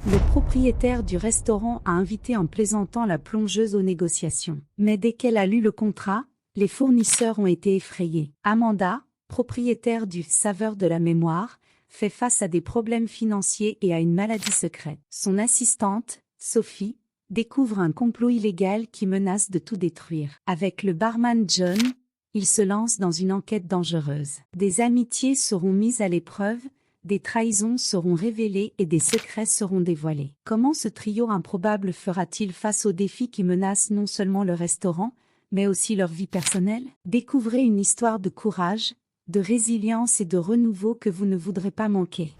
Le propriétaire du restaurant a invité en plaisantant la plongeuse aux négociations. Mais dès qu'elle a lu le contrat, les fournisseurs ont été effrayés. Amanda, propriétaire du Saveur de la mémoire, fait face à des problèmes financiers et à une maladie secrète. Son assistante, Sophie, découvre un complot illégal qui menace de tout détruire. Avec le barman John, il se lance dans une enquête dangereuse. Des amitiés seront mises à l'épreuve, des trahisons seront révélées et des secrets seront dévoilés. Comment ce trio improbable fera-t-il face aux défis qui menacent non seulement le restaurant, mais aussi leur vie personnelle? Découvrez une histoire de courage, de résilience et de renouveau que vous ne voudrez pas manquer.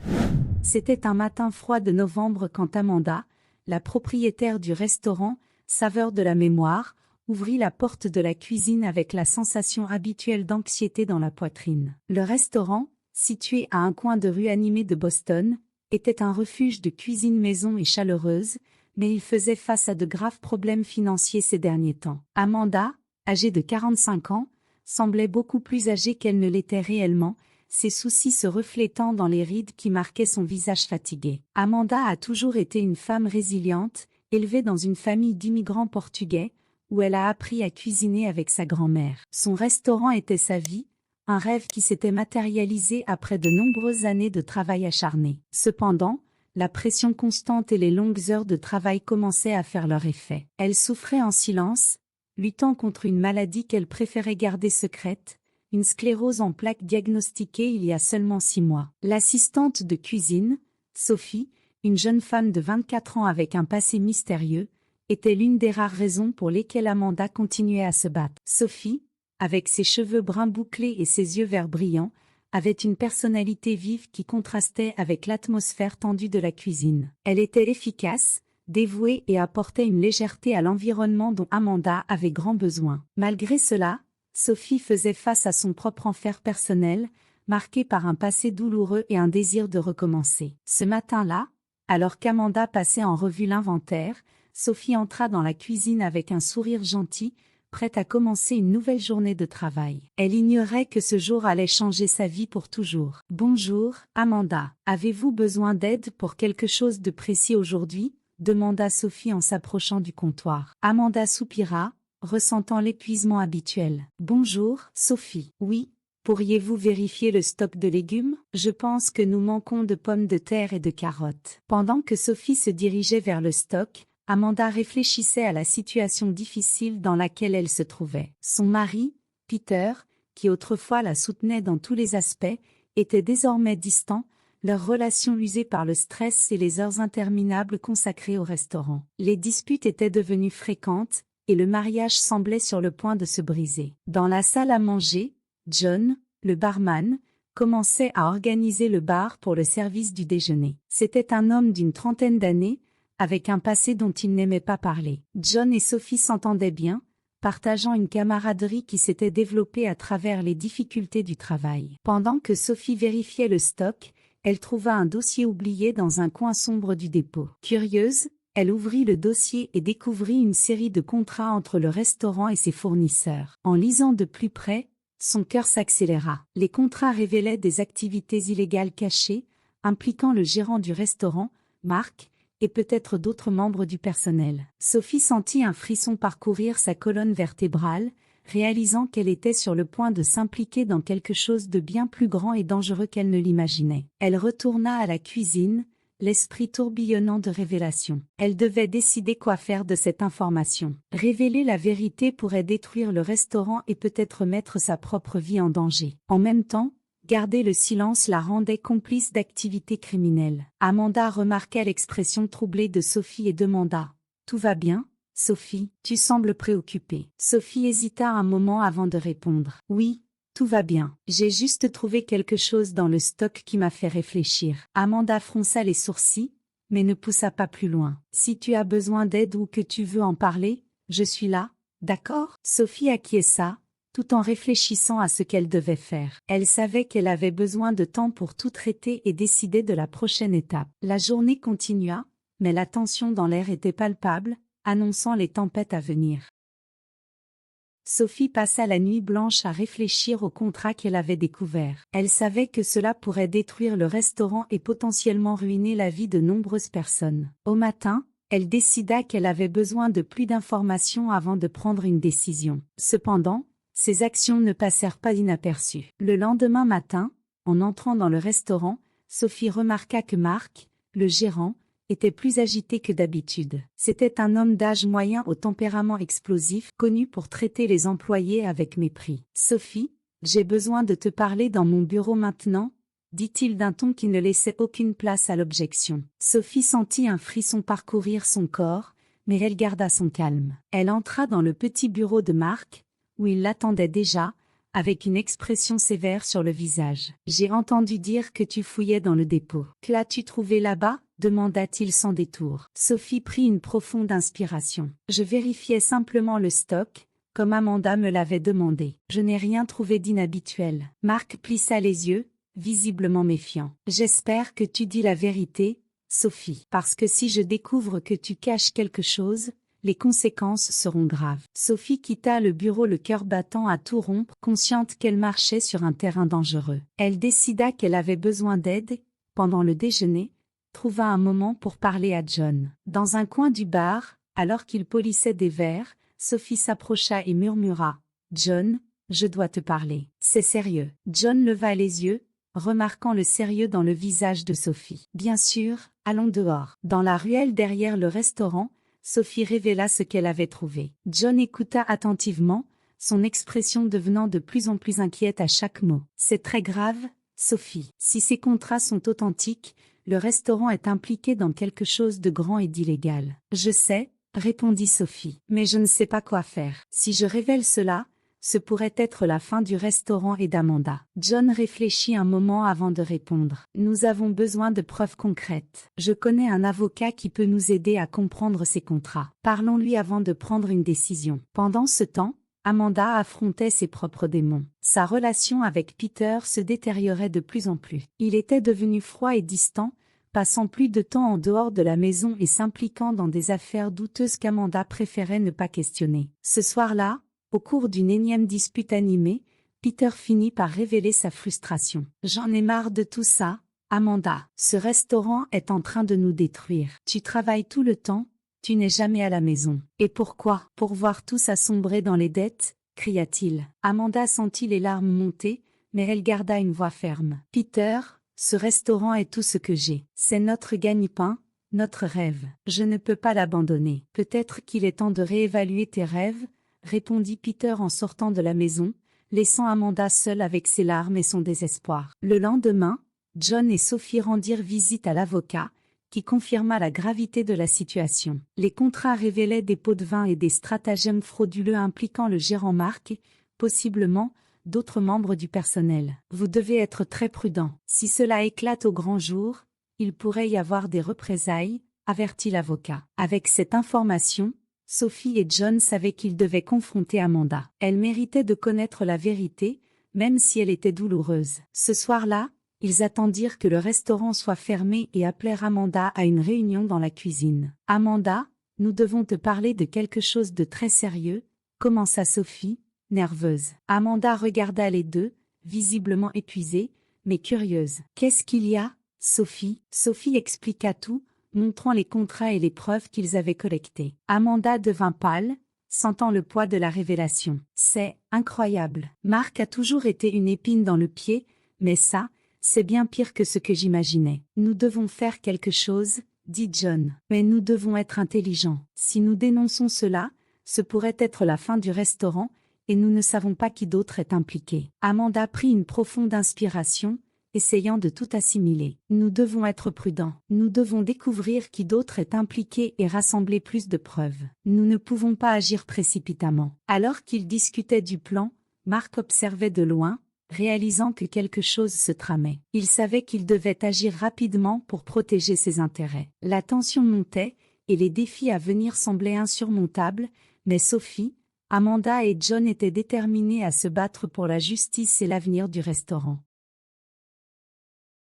C'était un matin froid de novembre quand Amanda, la propriétaire du restaurant Saveur de la mémoire, ouvrit la porte de la cuisine avec la sensation habituelle d'anxiété dans la poitrine. Le restaurant, situé à un coin de rue animé de Boston, était un refuge de cuisine maison et chaleureuse, mais il faisait face à de graves problèmes financiers ces derniers temps. Amanda, âgée de 45 ans, semblait beaucoup plus âgée qu'elle ne l'était réellement, ses soucis se reflétant dans les rides qui marquaient son visage fatigué. Amanda a toujours été une femme résiliente, élevée dans une famille d'immigrants portugais, où elle a appris à cuisiner avec sa grand-mère. Son restaurant était sa vie, un rêve qui s'était matérialisé après de nombreuses années de travail acharné. Cependant, la pression constante et les longues heures de travail commençaient à faire leur effet. Elle souffrait en silence, luttant contre une maladie qu'elle préférait garder secrète, une sclérose en plaques diagnostiquée il y a seulement 6 mois. L'assistante de cuisine, Sophie, une jeune femme de 24 ans avec un passé mystérieux, était l'une des rares raisons pour lesquelles Amanda continuait à se battre. Sophie, avec ses cheveux bruns bouclés et ses yeux verts brillants, avait une personnalité vive qui contrastait avec l'atmosphère tendue de la cuisine. Elle était efficace, dévouée et apportait une légèreté à l'environnement dont Amanda avait grand besoin. Malgré cela, Sophie faisait face à son propre enfer personnel, marqué par un passé douloureux et un désir de recommencer. Ce matin-là, alors qu'Amanda passait en revue l'inventaire, Sophie entra dans la cuisine avec un sourire gentil, prête à commencer une nouvelle journée de travail. Elle ignorait que ce jour allait changer sa vie pour toujours. « Bonjour, Amanda. Avez-vous besoin d'aide pour quelque chose de précis aujourd'hui ?» demanda Sophie en s'approchant du comptoir. Amanda soupira, ressentant l'épuisement habituel. « Bonjour, Sophie. Oui. Pourriez-vous vérifier le stock de légumes? Je pense que nous manquons de pommes de terre et de carottes. » Pendant que Sophie se dirigeait vers le stock, Amanda réfléchissait à la situation difficile dans laquelle elle se trouvait. Son mari, Peter, qui autrefois la soutenait dans tous les aspects, était désormais distant, leur relation usée par le stress et les heures interminables consacrées au restaurant. Les disputes étaient devenues fréquentes, et le mariage semblait sur le point de se briser. Dans la salle à manger, John, le barman, commençait à organiser le bar pour le service du déjeuner. C'était un homme d'une trentaine d'années, avec un passé dont il n'aimait pas parler. John et Sophie s'entendaient bien, partageant une camaraderie qui s'était développée à travers les difficultés du travail. Pendant que Sophie vérifiait le stock, elle trouva un dossier oublié dans un coin sombre du dépôt. Curieuse, elle ouvrit le dossier et découvrit une série de contrats entre le restaurant et ses fournisseurs. En lisant de plus près, son cœur s'accéléra. Les contrats révélaient des activités illégales cachées, impliquant le gérant du restaurant, Marc, et peut-être d'autres membres du personnel. Sophie sentit un frisson parcourir sa colonne vertébrale, réalisant qu'elle était sur le point de s'impliquer dans quelque chose de bien plus grand et dangereux qu'elle ne l'imaginait. Elle retourna à la cuisine, l'esprit tourbillonnant de révélations. Elle devait décider quoi faire de cette information. Révéler la vérité pourrait détruire le restaurant et peut-être mettre sa propre vie en danger. En même temps, garder le silence la rendait complice d'activités criminelles. Amanda remarqua l'expression troublée de Sophie et demanda « Tout va bien, Sophie? Tu sembles préoccupée. » Sophie hésita un moment avant de répondre « Oui, tout va bien. J'ai juste trouvé quelque chose dans le stock qui m'a fait réfléchir. » Amanda fronça les sourcils, mais ne poussa pas plus loin. « Si tu as besoin d'aide ou que tu veux en parler, je suis là, d'accord ?» Sophie acquiesça, tout en réfléchissant à ce qu'elle devait faire. Elle savait qu'elle avait besoin de temps pour tout traiter et décider de la prochaine étape. La journée continua, mais la tension dans l'air était palpable, annonçant les tempêtes à venir. Sophie passa la nuit blanche à réfléchir au contrat qu'elle avait découvert. Elle savait que cela pourrait détruire le restaurant et potentiellement ruiner la vie de nombreuses personnes. Au matin, elle décida qu'elle avait besoin de plus d'informations avant de prendre une décision. Cependant, ses actions ne passèrent pas inaperçues. Le lendemain matin, en entrant dans le restaurant, Sophie remarqua que Marc, le gérant, était plus agité que d'habitude. C'était un homme d'âge moyen au tempérament explosif, connu pour traiter les employés avec mépris. « Sophie, j'ai besoin de te parler dans mon bureau maintenant », dit-il d'un ton qui ne laissait aucune place à l'objection. Sophie sentit un frisson parcourir son corps, mais elle garda son calme. Elle entra dans le petit bureau de Marc, où il l'attendait déjà, avec une expression sévère sur le visage. « J'ai entendu dire que tu fouillais dans le dépôt. Qu'as-tu trouvé là-bas » demanda-t-il sans détour. Sophie prit une profonde inspiration. « Je vérifiais simplement le stock, comme Amanda me l'avait demandé. Je n'ai rien trouvé d'inhabituel. » Marc plissa les yeux, visiblement méfiant. « J'espère que tu dis la vérité, Sophie. Parce que si je découvre que tu caches quelque chose, les conséquences seront graves. » Sophie quitta le bureau le cœur battant à tout rompre, consciente qu'elle marchait sur un terrain dangereux. Elle décida qu'elle avait besoin d'aide. Pendant le déjeuner, trouva un moment pour parler à John. Dans un coin du bar, alors qu'il polissait des verres, Sophie s'approcha et murmura « John, je dois te parler. C'est sérieux. » John leva les yeux, remarquant le sérieux dans le visage de Sophie. « Bien sûr, allons dehors. » Dans la ruelle derrière le restaurant, Sophie révéla ce qu'elle avait trouvé. John écouta attentivement, son expression devenant de plus en plus inquiète à chaque mot. « C'est très grave, Sophie. Si ces contrats sont authentiques, le restaurant est impliqué dans quelque chose de grand et d'illégal. »« Je sais, » répondit Sophie, « mais je ne sais pas quoi faire. Si je révèle cela, ce pourrait être la fin du restaurant et d'Amanda. » John réfléchit un moment avant de répondre. « Nous avons besoin de preuves concrètes. Je connais un avocat qui peut nous aider à comprendre ces contrats. Parlons-lui avant de prendre une décision. » Pendant ce temps, Amanda affrontait ses propres démons. Sa relation avec Peter se détériorait de plus en plus. Il était devenu froid et distant, passant plus de temps en dehors de la maison et s'impliquant dans des affaires douteuses qu'Amanda préférait ne pas questionner. Ce soir-là, au cours d'une énième dispute animée, Peter finit par révéler sa frustration. « J'en ai marre de tout ça, Amanda. Ce restaurant est en train de nous détruire. Tu travailles tout le temps, tu n'es jamais à la maison. Et pourquoi ? Pour voir tout s'assombrer dans les dettes ?» cria-t-il. Amanda sentit les larmes monter, mais elle garda une voix ferme. « Peter, ce restaurant est tout ce que j'ai. C'est notre gagne-pain, notre rêve. Je ne peux pas l'abandonner. Peut-être qu'il est temps de réévaluer tes rêves, » répondit Peter en sortant de la maison, laissant Amanda seule avec ses larmes et son désespoir. Le lendemain, John et Sophie rendirent visite à l'avocat, qui confirma la gravité de la situation. Les contrats révélaient des pots de vin et des stratagèmes frauduleux impliquant le gérant Marc et, possiblement, d'autres membres du personnel. « Vous devez être très prudent. Si cela éclate au grand jour, il pourrait y avoir des représailles, » avertit l'avocat. Avec cette information, Sophie et John savaient qu'ils devaient confronter Amanda. Elle méritait de connaître la vérité, même si elle était douloureuse. Ce soir-là, ils attendirent que le restaurant soit fermé et appelèrent Amanda à une réunion dans la cuisine. « Amanda, nous devons te parler de quelque chose de très sérieux », commença Sophie, nerveuse. Amanda regarda les deux, visiblement épuisée, mais curieuse. « Qu'est-ce qu'il y a, Sophie ?» Sophie expliqua tout, montrant les contrats et les preuves qu'ils avaient collectées. Amanda devint pâle, sentant le poids de la révélation. « C'est incroyable. Marc a toujours été une épine dans le pied, mais ça, c'est bien pire que ce que j'imaginais. Nous devons faire quelque chose, » dit John. « Mais nous devons être intelligents. Si nous dénonçons cela, ce pourrait être la fin du restaurant, et nous ne savons pas qui d'autre est impliqué. » Amanda prit une profonde inspiration, essayant de tout assimiler. « Nous devons être prudents. Nous devons découvrir qui d'autre est impliqué et rassembler plus de preuves. Nous ne pouvons pas agir précipitamment. » Alors qu'ils discutaient du plan, Marc observait de loin, réalisant que quelque chose se tramait. Il savait qu'il devait agir rapidement pour protéger ses intérêts. La tension montait, et les défis à venir semblaient insurmontables, mais Sophie, Amanda et John étaient déterminés à se battre pour la justice et l'avenir du restaurant.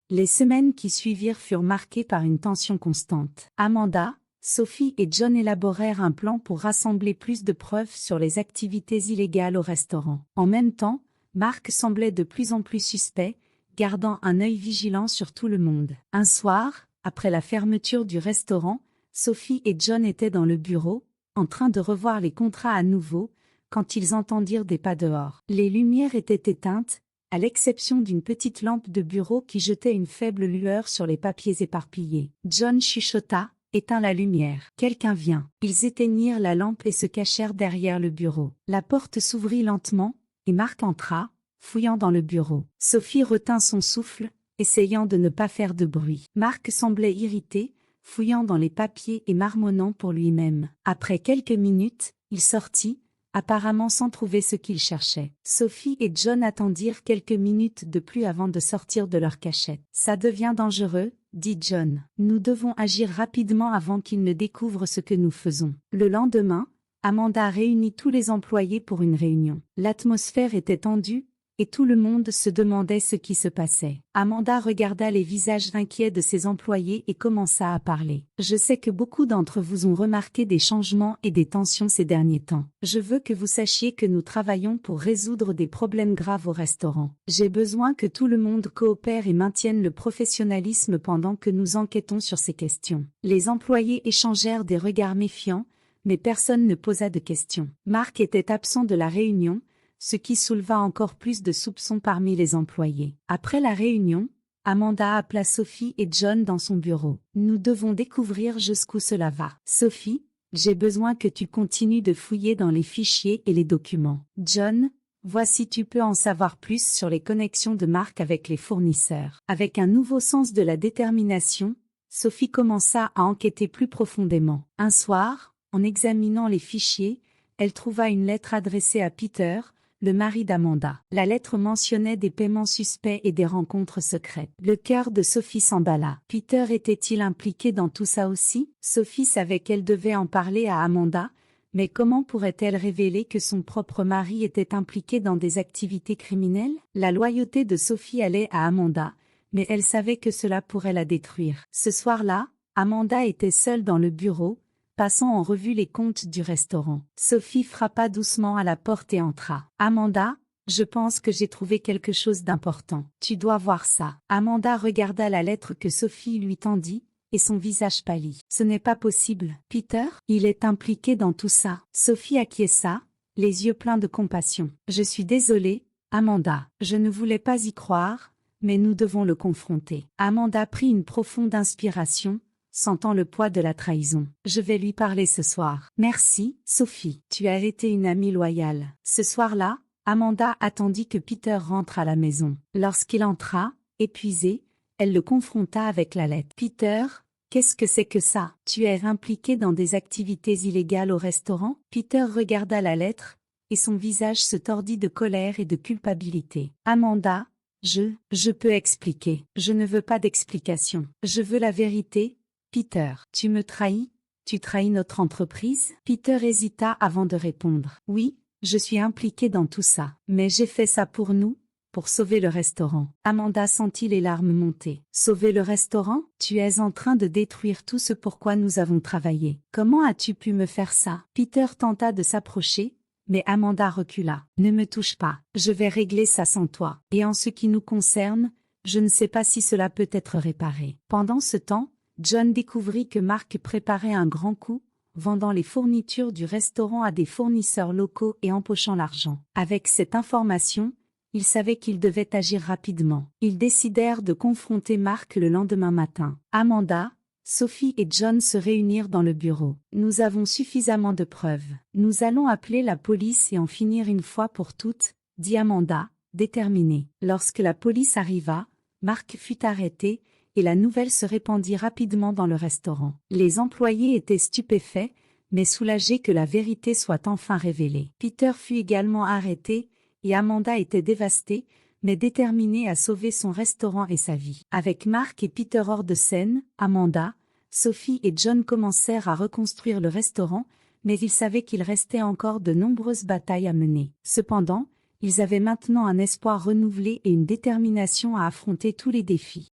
Les semaines qui suivirent furent marquées par une tension constante. Amanda, Sophie et John élaborèrent un plan pour rassembler plus de preuves sur les activités illégales au restaurant. En même temps, Mark semblait de plus en plus suspect, gardant un œil vigilant sur tout le monde. Un soir, après la fermeture du restaurant, Sophie et John étaient dans le bureau, en train de revoir les contrats à nouveau, quand ils entendirent des pas dehors. Les lumières étaient éteintes, à l'exception d'une petite lampe de bureau qui jetait une faible lueur sur les papiers éparpillés. John chuchota, « Éteins la lumière. Quelqu'un vient. » Ils éteignirent la lampe et se cachèrent derrière le bureau. La porte s'ouvrit lentement, et Mark entra, fouillant dans le bureau. Sophie retint son souffle, essayant de ne pas faire de bruit. Mark semblait irrité, fouillant dans les papiers et marmonnant pour lui-même. Après quelques minutes, il sortit, apparemment sans trouver ce qu'il cherchait. Sophie et John attendirent quelques minutes de plus avant de sortir de leur cachette. « Ça devient dangereux, » dit John. « Nous devons agir rapidement avant qu'ils ne découvrent ce que nous faisons. » Le lendemain, Amanda réunit tous les employés pour une réunion. L'atmosphère était tendue, et tout le monde se demandait ce qui se passait. Amanda regarda les visages inquiets de ses employés et commença à parler. « Je sais que beaucoup d'entre vous ont remarqué des changements et des tensions ces derniers temps. Je veux que vous sachiez que nous travaillons pour résoudre des problèmes graves au restaurant. J'ai besoin que tout le monde coopère et maintienne le professionnalisme pendant que nous enquêtons sur ces questions. » Les employés échangèrent des regards méfiants, mais personne ne posa de questions. Mark était absent de la réunion, ce qui souleva encore plus de soupçons parmi les employés. Après la réunion, Amanda appela Sophie et John dans son bureau. « Nous devons découvrir jusqu'où cela va. Sophie, j'ai besoin que tu continues de fouiller dans les fichiers et les documents. John, vois si tu peux en savoir plus sur les connexions de Mark avec les fournisseurs. » Avec un nouveau sens de la détermination, Sophie commença à enquêter plus profondément. Un soir, en examinant les fichiers, elle trouva une lettre adressée à Peter, le mari d'Amanda. La lettre mentionnait des paiements suspects et des rencontres secrètes. Le cœur de Sophie s'emballa. Peter était-il impliqué dans tout ça aussi? Sophie savait qu'elle devait en parler à Amanda, mais comment pourrait-elle révéler que son propre mari était impliqué dans des activités criminelles? La loyauté de Sophie allait à Amanda, mais elle savait que cela pourrait la détruire. Ce soir-là, Amanda était seule dans le bureau, passant en revue les comptes du restaurant. Sophie frappa doucement à la porte et entra. « Amanda, je pense que j'ai trouvé quelque chose d'important. Tu dois voir ça. » Amanda regarda la lettre que Sophie lui tendit, et son visage pâlit. « Ce n'est pas possible. Peter, il est impliqué dans tout ça. » Sophie acquiesça, les yeux pleins de compassion. « Je suis désolée, Amanda. Je ne voulais pas y croire, mais nous devons le confronter. » Amanda prit une profonde inspiration, sentant le poids de la trahison. « Je vais lui parler ce soir. » « Merci, Sophie. Tu as été une amie loyale. » Ce soir-là, Amanda attendit que Peter rentre à la maison. Lorsqu'il entra, épuisé, elle le confronta avec la lettre. « Peter, qu'est-ce que c'est que ça? Tu es impliqué dans des activités illégales au restaurant ?» Peter regarda la lettre, et son visage se tordit de colère et de culpabilité. « Amanda, je peux expliquer. Je ne veux pas d'explication. Je veux la vérité. Peter, tu me trahis? Tu trahis notre entreprise? » Peter hésita avant de répondre. « Oui, je suis impliqué dans tout ça. Mais j'ai fait ça pour nous, pour sauver le restaurant. » Amanda sentit les larmes monter. « Sauver le restaurant? Tu es en train de détruire tout ce pourquoi nous avons travaillé. Comment as-tu pu me faire ça? » Peter tenta de s'approcher, mais Amanda recula. « Ne me touche pas. Je vais régler ça sans toi. Et en ce qui nous concerne, je ne sais pas si cela peut être réparé. » Pendant ce temps, John découvrit que Mark préparait un grand coup, vendant les fournitures du restaurant à des fournisseurs locaux et empochant l'argent. Avec cette information, il savait qu'il devait agir rapidement. Ils décidèrent de confronter Mark le lendemain matin. Amanda, Sophie et John se réunirent dans le bureau. « Nous avons suffisamment de preuves. Nous allons appeler la police et en finir une fois pour toutes, » dit Amanda, déterminée. Lorsque la police arriva, Mark fut arrêté, et la nouvelle se répandit rapidement dans le restaurant. Les employés étaient stupéfaits, mais soulagés que la vérité soit enfin révélée. Peter fut également arrêté, et Amanda était dévastée, mais déterminée à sauver son restaurant et sa vie. Avec Mark et Peter hors de scène, Amanda, Sophie et John commencèrent à reconstruire le restaurant, mais ils savaient qu'il restait encore de nombreuses batailles à mener. Cependant, ils avaient maintenant un espoir renouvelé et une détermination à affronter tous les défis.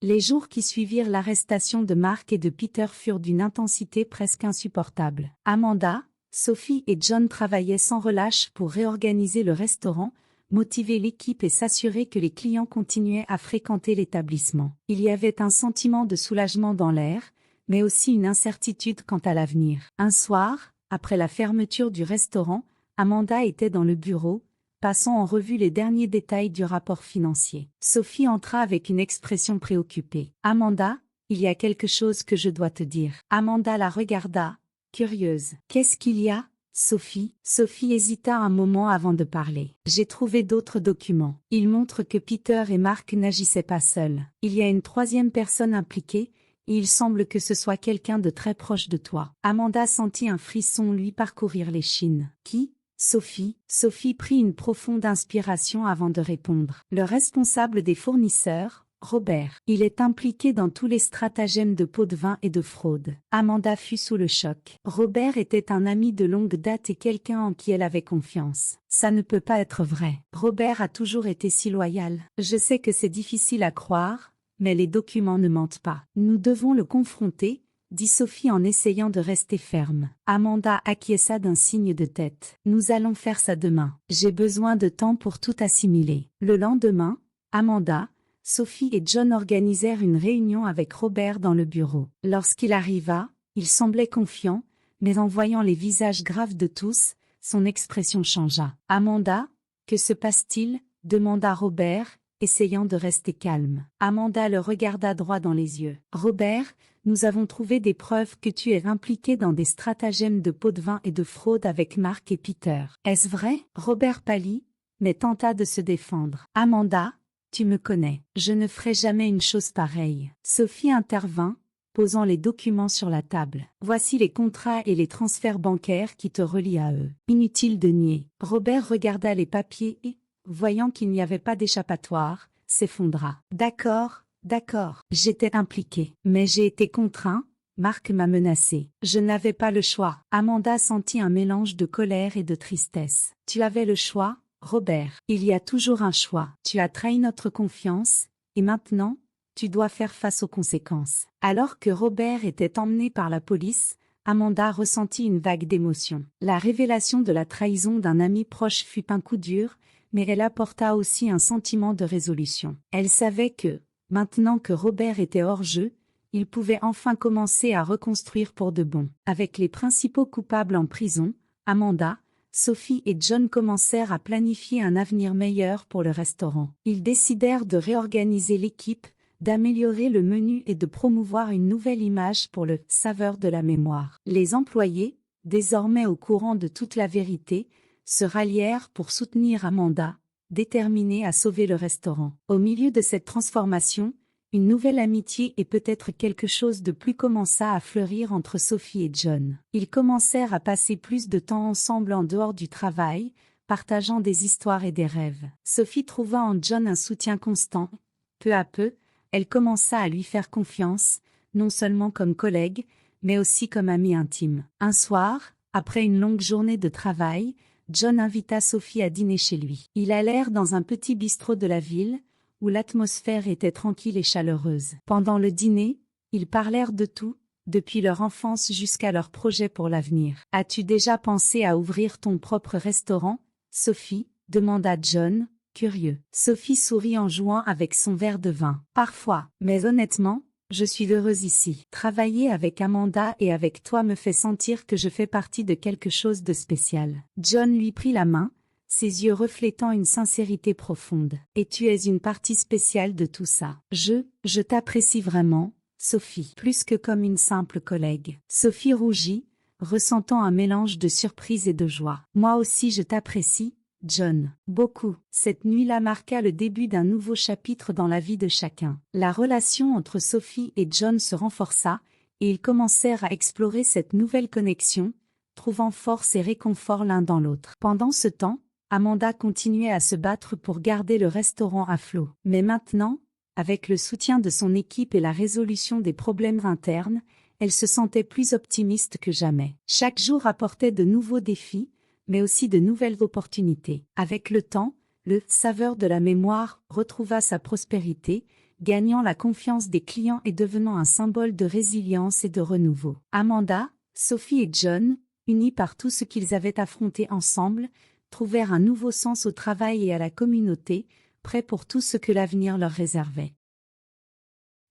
Les jours qui suivirent l'arrestation de Mark et de Peter furent d'une intensité presque insupportable. Amanda, Sophie et John travaillaient sans relâche pour réorganiser le restaurant, motiver l'équipe et s'assurer que les clients continuaient à fréquenter l'établissement. Il y avait un sentiment de soulagement dans l'air, mais aussi une incertitude quant à l'avenir. Un soir, après la fermeture du restaurant, Amanda était dans le bureau, passant en revue les derniers détails du rapport financier. Sophie entra avec une expression préoccupée. « Amanda, il y a quelque chose que je dois te dire. » Amanda la regarda, curieuse. « Qu'est-ce qu'il y a, Sophie ?» Sophie hésita un moment avant de parler. « J'ai trouvé d'autres documents. Ils montrent que Peter et Mark n'agissaient pas seuls. Il y a une troisième personne impliquée, et il semble que ce soit quelqu'un de très proche de toi. » Amanda sentit un frisson lui parcourir l'échine. « Qui ? Sophie. » Sophie prit une profonde inspiration avant de répondre. « Le responsable des fournisseurs, Robert. Il est impliqué dans tous les stratagèmes de pots de vin et de fraude. » Amanda fut sous le choc. Robert était un ami de longue date et quelqu'un en qui elle avait confiance. Ça ne peut pas être vrai. Robert a toujours été si loyal. Je sais que c'est difficile à croire, mais les documents ne mentent pas. Nous devons le confronter, dit Sophie en essayant de rester ferme. Amanda acquiesça d'un signe de tête. Nous allons faire ça demain. J'ai besoin de temps pour tout assimiler. Le lendemain, Amanda, Sophie et John organisèrent une réunion avec Robert dans le bureau. Lorsqu'il arriva, il semblait confiant, mais en voyant les visages graves de tous, son expression changea. « Amanda, que se passe-t-il » demanda Robert, essayant de rester calme. Amanda le regarda droit dans les yeux. « Robert, nous avons trouvé des preuves que tu es impliqué dans des stratagèmes de pots de vin et de fraude avec Mark et Peter. Est-ce vrai ?» Robert pâlit, mais tenta de se défendre. « Amanda, tu me connais. Je ne ferai jamais une chose pareille. » Sophie intervint, posant les documents sur la table. « Voici les contrats et les transferts bancaires qui te relient à eux. » Inutile de nier. Robert regarda les papiers et, voyant qu'il n'y avait pas d'échappatoire, s'effondra. « D'accord. D'accord, j'étais impliqué, mais j'ai été contraint, Mark m'a menacé. Je n'avais pas le choix. » Amanda sentit un mélange de colère et de tristesse. « Tu avais le choix, Robert. Il y a toujours un choix. Tu as trahi notre confiance, et maintenant, tu dois faire face aux conséquences. » Alors que Robert était emmené par la police, Amanda ressentit une vague d'émotion. La révélation de la trahison d'un ami proche fut un coup dur, mais elle apporta aussi un sentiment de résolution. Elle savait que, maintenant que Robert était hors jeu, il pouvait enfin commencer à reconstruire pour de bon. Avec les principaux coupables en prison, Amanda, Sophie et John commencèrent à planifier un avenir meilleur pour le restaurant. Ils décidèrent de réorganiser l'équipe, d'améliorer le menu et de promouvoir une nouvelle image pour le « saveur de la mémoire ». Les employés, désormais au courant de toute la vérité, se rallièrent pour soutenir Amanda, déterminée à sauver le restaurant. Au milieu de cette transformation, une nouvelle amitié et peut-être quelque chose de plus commença à fleurir entre Sophie et John. Ils commencèrent à passer plus de temps ensemble en dehors du travail, partageant des histoires et des rêves. Sophie trouva en John un soutien constant. Peu à peu, elle commença à lui faire confiance, non seulement comme collègue, mais aussi comme amie intime. Un soir, après une longue journée de travail, John invita Sophie à dîner chez lui. Ils allèrent dans un petit bistrot de la ville, où l'atmosphère était tranquille et chaleureuse. Pendant le dîner, ils parlèrent de tout, depuis leur enfance jusqu'à leurs projets pour l'avenir. « As-tu déjà pensé à ouvrir ton propre restaurant, Sophie ?» demanda John, curieux. Sophie sourit en jouant avec son verre de vin. « Parfois, mais honnêtement, je suis heureuse ici. Travailler avec Amanda et avec toi me fait sentir que je fais partie de quelque chose de spécial. » John lui prit la main, ses yeux reflétant une sincérité profonde. « Et tu es une partie spéciale de tout ça. Je t'apprécie vraiment, Sophie, plus que comme une simple collègue. » Sophie rougit, ressentant un mélange de surprise et de joie. « Moi aussi je t'apprécie, John. Beaucoup. » Cette nuit-là marqua le début d'un nouveau chapitre dans la vie de chacun. La relation entre Sophie et John se renforça, et ils commencèrent à explorer cette nouvelle connexion, trouvant force et réconfort l'un dans l'autre. Pendant ce temps, Amanda continuait à se battre pour garder le restaurant à flot. Mais maintenant, avec le soutien de son équipe et la résolution des problèmes internes, elle se sentait plus optimiste que jamais. Chaque jour apportait de nouveaux défis, mais aussi de nouvelles opportunités. Avec le temps, le « saveur de la mémoire » retrouva sa prospérité, gagnant la confiance des clients et devenant un symbole de résilience et de renouveau. Amanda, Sophie et John, unis par tout ce qu'ils avaient affronté ensemble, trouvèrent un nouveau sens au travail et à la communauté, prêts pour tout ce que l'avenir leur réservait.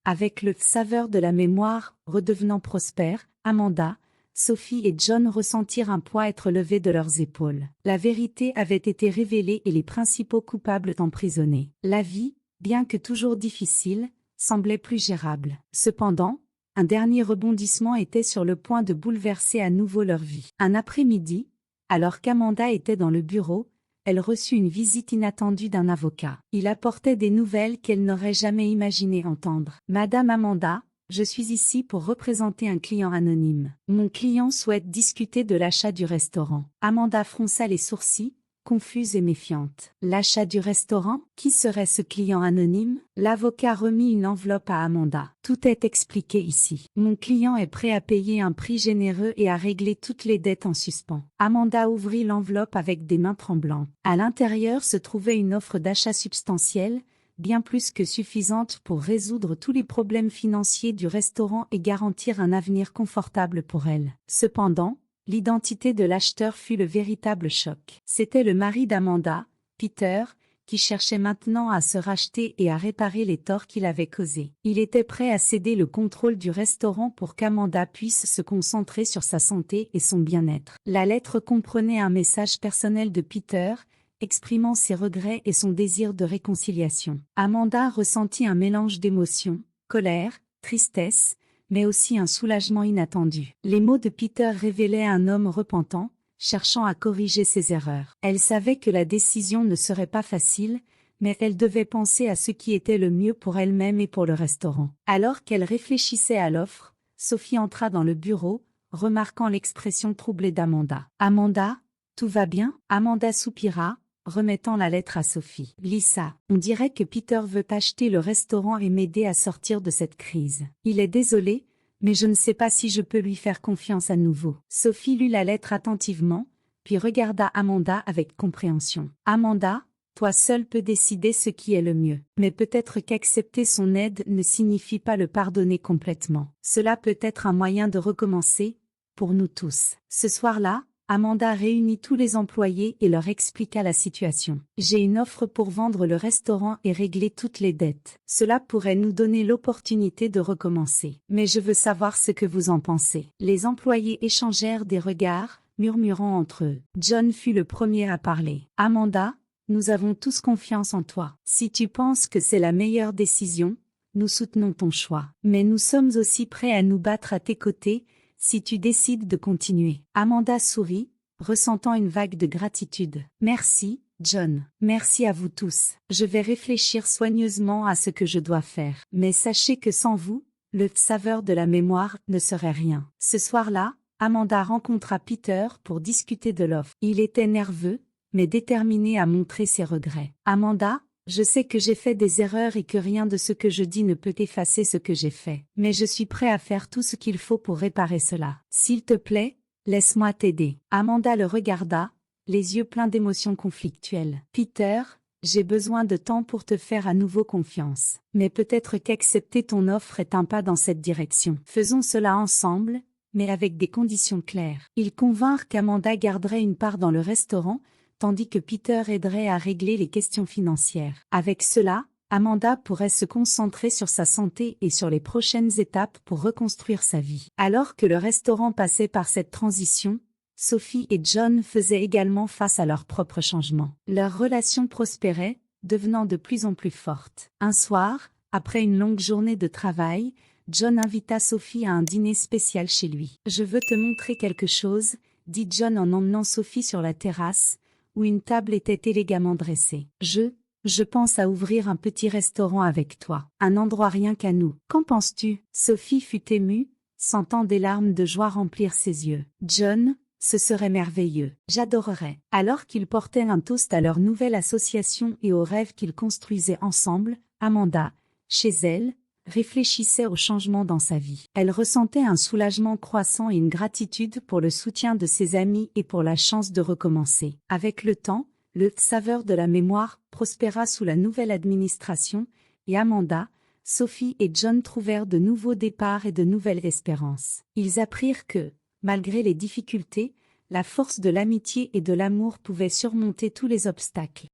Avec le saveur de la mémoire redevenant prospère, Amanda, Sophie et John ressentirent un poids être levé de leurs épaules. La vérité avait été révélée et les principaux coupables emprisonnés. La vie, bien que toujours difficile, semblait plus gérable. Cependant, un dernier rebondissement était sur le point de bouleverser à nouveau leur vie. Un après-midi, alors qu'Amanda était dans le bureau, elle reçut une visite inattendue d'un avocat. Il apportait des nouvelles qu'elle n'aurait jamais imaginé entendre. « Madame Amanda, je suis ici pour représenter un client anonyme. Mon client souhaite discuter de l'achat du restaurant. » Amanda fronça les sourcils, confuse et méfiante. L'achat du restaurant? Qui serait ce client anonyme? L'avocat remit une enveloppe à Amanda. Tout est expliqué ici. Mon client est prêt à payer un prix généreux et à régler toutes les dettes en suspens. Amanda ouvrit l'enveloppe avec des mains tremblantes. À l'intérieur se trouvait une offre d'achat substantielle, bien plus que suffisante pour résoudre tous les problèmes financiers du restaurant et garantir un avenir confortable pour elle. Cependant, l'identité de l'acheteur fut le véritable choc. C'était le mari d'Amanda, Peter, qui cherchait maintenant à se racheter et à réparer les torts qu'il avait causés. Il était prêt à céder le contrôle du restaurant pour qu'Amanda puisse se concentrer sur sa santé et son bien-être. La lettre comprenait un message personnel de Peter, exprimant ses regrets et son désir de réconciliation. Amanda ressentit un mélange d'émotions, colère, tristesse, mais aussi un soulagement inattendu. Les mots de Peter révélaient un homme repentant, cherchant à corriger ses erreurs. Elle savait que la décision ne serait pas facile, mais elle devait penser à ce qui était le mieux pour elle-même et pour le restaurant. Alors qu'elle réfléchissait à l'offre, Sophie entra dans le bureau, remarquant l'expression troublée d'Amanda. « Amanda, tout va bien ?» Amanda soupira, remettant la lettre à Sophie. « Lisa, on dirait que Peter veut acheter le restaurant et m'aider à sortir de cette crise. Il est désolé, mais je ne sais pas si je peux lui faire confiance à nouveau. » Sophie lut la lettre attentivement, puis regarda Amanda avec compréhension. « Amanda, toi seule peux décider ce qui est le mieux. Mais peut-être qu'accepter son aide ne signifie pas le pardonner complètement. Cela peut être un moyen de recommencer, pour nous tous. » Ce soir-là, Amanda réunit tous les employés et leur expliqua la situation. « J'ai une offre pour vendre le restaurant et régler toutes les dettes. Cela pourrait nous donner l'opportunité de recommencer. Mais je veux savoir ce que vous en pensez. » Les employés échangèrent des regards, murmurant entre eux. John fut le premier à parler. « Amanda, nous avons tous confiance en toi. Si tu penses que c'est la meilleure décision, nous soutenons ton choix. Mais nous sommes aussi prêts à nous battre à tes côtés, si tu décides de continuer. » Amanda sourit, ressentant une vague de gratitude. « Merci, John. Merci à vous tous. Je vais réfléchir soigneusement à ce que je dois faire. Mais sachez que sans vous, le saveur de la mémoire ne serait rien. » Ce soir-là, Amanda rencontra Peter pour discuter de l'offre. Il était nerveux, mais déterminé à montrer ses regrets. « Amanda, je sais que j'ai fait des erreurs et que rien de ce que je dis ne peut effacer ce que j'ai fait. Mais je suis prêt à faire tout ce qu'il faut pour réparer cela. S'il te plaît, laisse-moi t'aider. » Amanda le regarda, les yeux pleins d'émotions conflictuelles. « Peter, j'ai besoin de temps pour te faire à nouveau confiance. Mais peut-être qu'accepter ton offre est un pas dans cette direction. Faisons cela ensemble, mais avec des conditions claires. » Ils convinrent qu'Amanda garderait une part dans le restaurant, tandis que Peter aiderait à régler les questions financières. Avec cela, Amanda pourrait se concentrer sur sa santé et sur les prochaines étapes pour reconstruire sa vie. Alors que le restaurant passait par cette transition, Sophie et John faisaient également face à leurs propres changements. Leur relation prospérait, devenant de plus en plus forte. Un soir, après une longue journée de travail, John invita Sophie à un dîner spécial chez lui. « Je veux te montrer quelque chose », dit John en emmenant Sophie sur la terrasse, où une table était élégamment dressée. « Je pense à ouvrir un petit restaurant avec toi. Un endroit rien qu'à nous. Qu'en penses-tu » Sophie fut émue, sentant des larmes de joie remplir ses yeux. « John, ce serait merveilleux. J'adorerais. » Alors qu'ils portaient un toast à leur nouvelle association et aux rêves qu'ils construisaient ensemble, Amanda, chez elle, réfléchissait au changement dans sa vie. Elle ressentait un soulagement croissant et une gratitude pour le soutien de ses amis et pour la chance de recommencer. Avec le temps, le saveur de la mémoire prospéra sous la nouvelle administration, et Amanda, Sophie et John trouvèrent de nouveaux départs et de nouvelles espérances. Ils apprirent que, malgré les difficultés, la force de l'amitié et de l'amour pouvait surmonter tous les obstacles.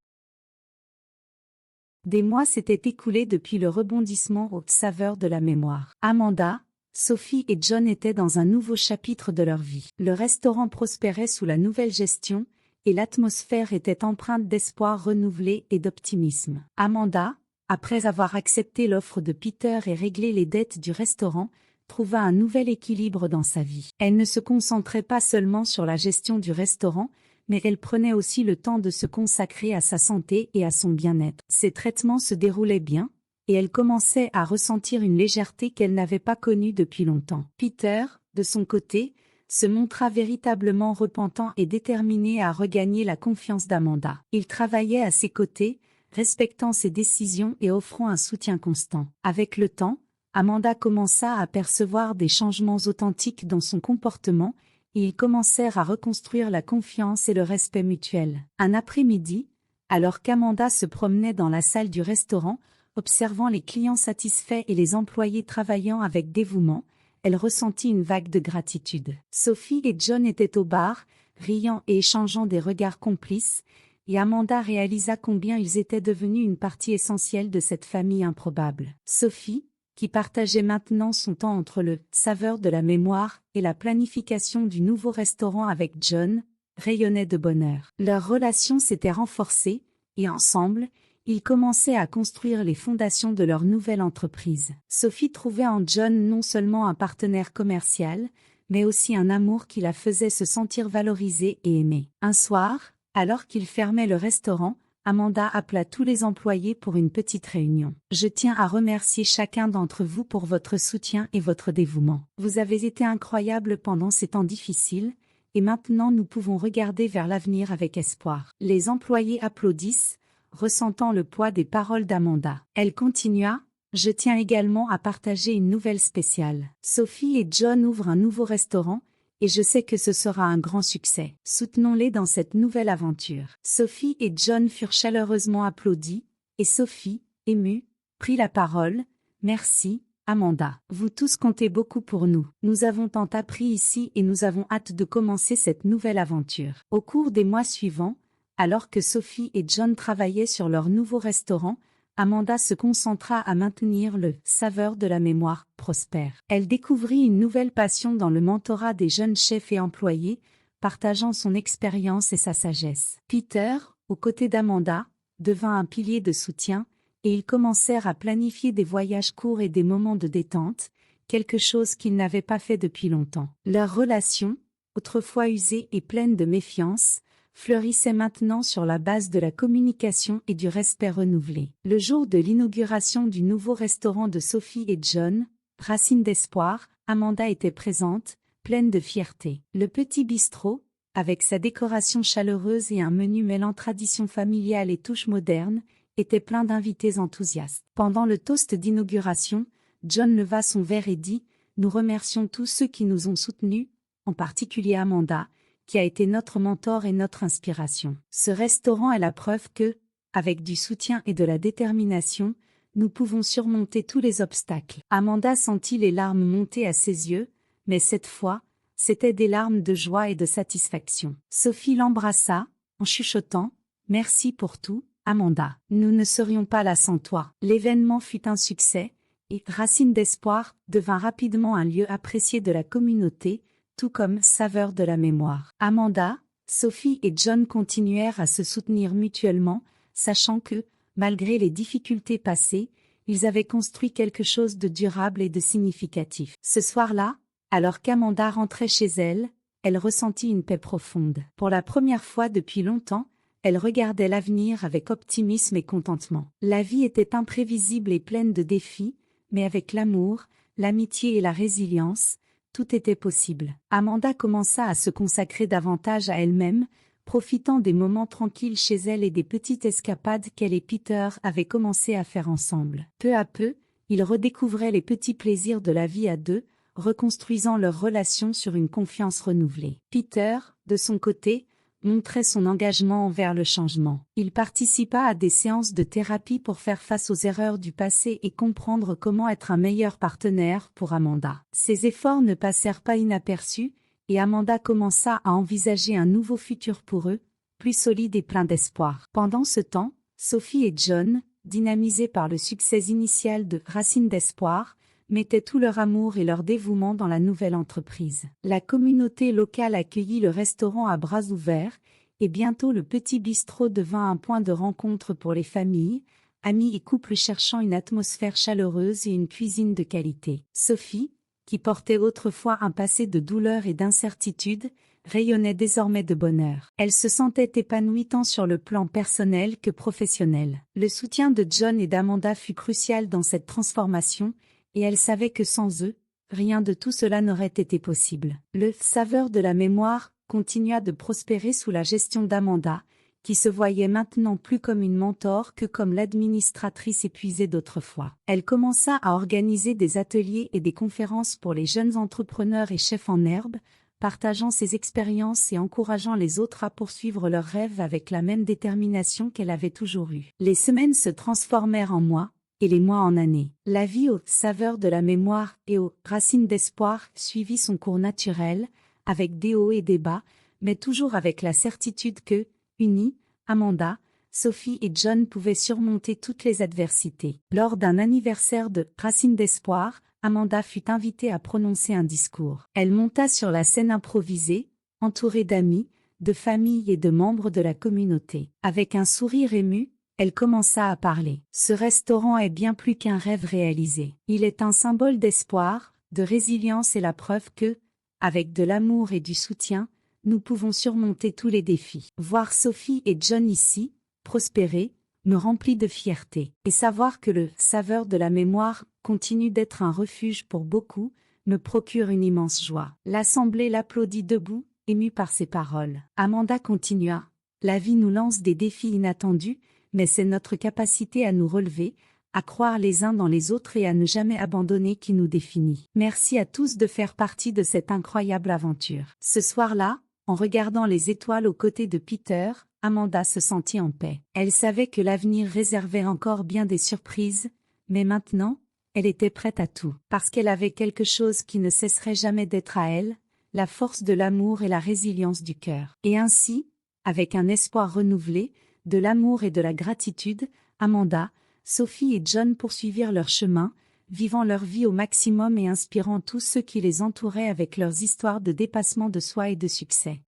Des mois s'étaient écoulés depuis le rebondissement aux saveurs de la mémoire. Amanda, Sophie et John étaient dans un nouveau chapitre de leur vie. Le restaurant prospérait sous la nouvelle gestion, et l'atmosphère était empreinte d'espoir renouvelé et d'optimisme. Amanda, après avoir accepté l'offre de Peter et réglé les dettes du restaurant, trouva un nouvel équilibre dans sa vie. Elle ne se concentrait pas seulement sur la gestion du restaurant, mais elle prenait aussi le temps de se consacrer à sa santé et à son bien-être. Ses traitements se déroulaient bien, et elle commençait à ressentir une légèreté qu'elle n'avait pas connue depuis longtemps. Peter, de son côté, se montra véritablement repentant et déterminé à regagner la confiance d'Amanda. Il travaillait à ses côtés, respectant ses décisions et offrant un soutien constant. Avec le temps, Amanda commença à percevoir des changements authentiques dans son comportement, et ils commencèrent à reconstruire la confiance et le respect mutuel. Un après-midi, alors qu'Amanda se promenait dans la salle du restaurant, observant les clients satisfaits et les employés travaillant avec dévouement, elle ressentit une vague de gratitude. Sophie et John étaient au bar, riant et échangeant des regards complices, et Amanda réalisa combien ils étaient devenus une partie essentielle de cette famille improbable. Sophie, qui partageait maintenant son temps entre le saveur de la mémoire et la planification du nouveau restaurant avec John, rayonnait de bonheur. Leur relation s'était renforcée, et ensemble, ils commençaient à construire les fondations de leur nouvelle entreprise. Sophie trouvait en John non seulement un partenaire commercial, mais aussi un amour qui la faisait se sentir valorisée et aimée. Un soir, alors qu'ils fermaient le restaurant, Amanda appela tous les employés pour une petite réunion. « Je tiens à remercier chacun d'entre vous pour votre soutien et votre dévouement. Vous avez été incroyables pendant ces temps difficiles, et maintenant nous pouvons regarder vers l'avenir avec espoir. » Les employés applaudissent, ressentant le poids des paroles d'Amanda. Elle continua, « Je tiens également à partager une nouvelle spéciale. Sophie et John ouvrent un nouveau restaurant, et je sais que ce sera un grand succès. Soutenons-les dans cette nouvelle aventure. » Sophie et John furent chaleureusement applaudis, et Sophie, émue, prit la parole. « Merci, Amanda. Vous tous comptez beaucoup pour nous. Nous avons tant appris ici et nous avons hâte de commencer cette nouvelle aventure. » Au cours des mois suivants, alors que Sophie et John travaillaient sur leur nouveau restaurant, Amanda se concentra à maintenir le saveur de la mémoire prospère. Elle découvrit une nouvelle passion dans le mentorat des jeunes chefs et employés, partageant son expérience et sa sagesse. Peter, aux côtés d'Amanda, devint un pilier de soutien, et ils commencèrent à planifier des voyages courts et des moments de détente, quelque chose qu'ils n'avaient pas fait depuis longtemps. Leur relation, autrefois usée et pleine de méfiance, fleurissait maintenant sur la base de la communication et du respect renouvelé. Le jour de l'inauguration du nouveau restaurant de Sophie et John, racine d'espoir, Amanda était présente, pleine de fierté. Le petit bistrot, avec sa décoration chaleureuse et un menu mêlant tradition familiale et touche moderne, était plein d'invités enthousiastes. Pendant le toast d'inauguration, John leva son verre et dit « Nous remercions tous ceux qui nous ont soutenus, en particulier Amanda, qui a été notre mentor et notre inspiration. Ce restaurant est la preuve que, avec du soutien et de la détermination, nous pouvons surmonter tous les obstacles. » Amanda sentit les larmes monter à ses yeux, mais cette fois, c'étaient des larmes de joie et de satisfaction. Sophie l'embrassa, en chuchotant « Merci pour tout, Amanda. Nous ne serions pas là sans toi. » L'événement fut un succès, et Racine d'Espoir devint rapidement un lieu apprécié de la communauté, tout comme saveur de la mémoire. Amanda, Sophie et John continuèrent à se soutenir mutuellement, sachant que, malgré les difficultés passées, ils avaient construit quelque chose de durable et de significatif. Ce soir-là, alors qu'Amanda rentrait chez elle, elle ressentit une paix profonde. Pour la première fois depuis longtemps, elle regardait l'avenir avec optimisme et contentement. La vie était imprévisible et pleine de défis, mais avec l'amour, l'amitié et la résilience, tout était possible. Amanda commença à se consacrer davantage à elle-même, profitant des moments tranquilles chez elle et des petites escapades qu'elle et Peter avaient commencé à faire ensemble. Peu à peu, ils redécouvraient les petits plaisirs de la vie à deux, reconstruisant leur relation sur une confiance renouvelée. Peter, de son côté, montrait son engagement envers le changement. Il participa à des séances de thérapie pour faire face aux erreurs du passé et comprendre comment être un meilleur partenaire pour Amanda. Ses efforts ne passèrent pas inaperçus, et Amanda commença à envisager un nouveau futur pour eux, plus solide et plein d'espoir. Pendant ce temps, Sophie et John, dynamisés par le succès initial de Racines d'espoir, mettaient tout leur amour et leur dévouement dans la nouvelle entreprise. La communauté locale accueillit le restaurant à bras ouverts, et bientôt le petit bistrot devint un point de rencontre pour les familles, amis et couples cherchant une atmosphère chaleureuse et une cuisine de qualité. Sophie, qui portait autrefois un passé de douleur et d'incertitude, rayonnait désormais de bonheur. Elle se sentait épanouie tant sur le plan personnel que professionnel. Le soutien de John et d'Amanda fut crucial dans cette transformation, et elle savait que sans eux, rien de tout cela n'aurait été possible. Le Saveur de la mémoire continua de prospérer sous la gestion d'Amanda, qui se voyait maintenant plus comme une mentor que comme l'administratrice épuisée d'autrefois. Elle commença à organiser des ateliers et des conférences pour les jeunes entrepreneurs et chefs en herbe, partageant ses expériences et encourageant les autres à poursuivre leurs rêves avec la même détermination qu'elle avait toujours eue. Les semaines se transformèrent en mois, et les mois en années. La vie aux saveurs de la mémoire et aux racines d'espoir suivit son cours naturel, avec des hauts et des bas, mais toujours avec la certitude que, unis, Amanda, Sophie et John pouvaient surmonter toutes les adversités. Lors d'un anniversaire de Racines d'espoir, Amanda fut invitée à prononcer un discours. Elle monta sur la scène improvisée, entourée d'amis, de familles et de membres de la communauté. Avec un sourire ému, elle commença à parler. Ce restaurant est bien plus qu'un rêve réalisé. Il est un symbole d'espoir, de résilience et la preuve que, avec de l'amour et du soutien, nous pouvons surmonter tous les défis. Voir Sophie et John ici, prospérer, me remplit de fierté. Et savoir que le Saveur de la mémoire continue d'être un refuge pour beaucoup, me procure une immense joie. L'assemblée l'applaudit debout, émue par ses paroles. Amanda continua. La vie nous lance des défis inattendus, mais c'est notre capacité à nous relever, à croire les uns dans les autres et à ne jamais abandonner qui nous définit. Merci à tous de faire partie de cette incroyable aventure. Ce soir-là, en regardant les étoiles aux côtés de Peter, Amanda se sentit en paix. Elle savait que l'avenir réservait encore bien des surprises, mais maintenant, elle était prête à tout, parce qu'elle avait quelque chose qui ne cesserait jamais d'être à elle, la force de l'amour et la résilience du cœur. Et ainsi, avec un espoir renouvelé, de l'amour et de la gratitude, Amanda, Sophie et John poursuivirent leur chemin, vivant leur vie au maximum et inspirant tous ceux qui les entouraient avec leurs histoires de dépassement de soi et de succès.